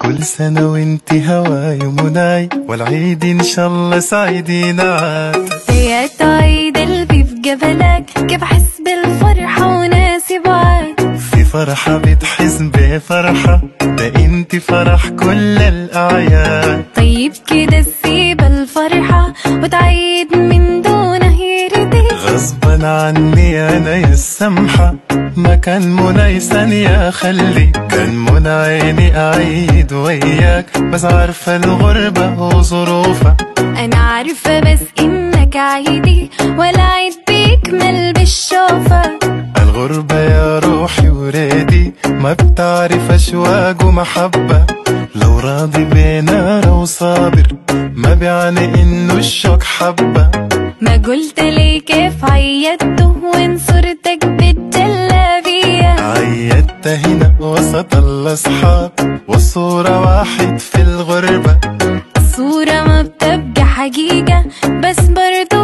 كل سنة وانت هواي ومناي، والعيد ان شاء الله سعيدين عاد. يا عيد قلبي في جبلك، كيف احس بالفرحة وناسي بعاد. في فرحة بتحس بفرحة، ده انت فرح كل الأعياد. طيب كده تسيب الفرحة وتعيد من دونه يرضيك. غصبا عني انا يا السمحة، ما كان منى ثانية خلي، كان منى عيني اعيد وياك، بس عارفة الغربة وظروفها. انا عارفة بس انك عيدي، ولا عيد بيكمل بالشوفة. الغربة يا روحي وريدي، ما بتعرف اشواق ومحبة. لو راضي بينا وصابر، ما بيعني انه الشوق حبة. ما قلت لي كيف عيدته وين صورتك بالجلابية. عيدت هنا وسط الاصحاب، والصورة واحد في الغربة. الصورة ما بتبقى حقيقة، بس برضو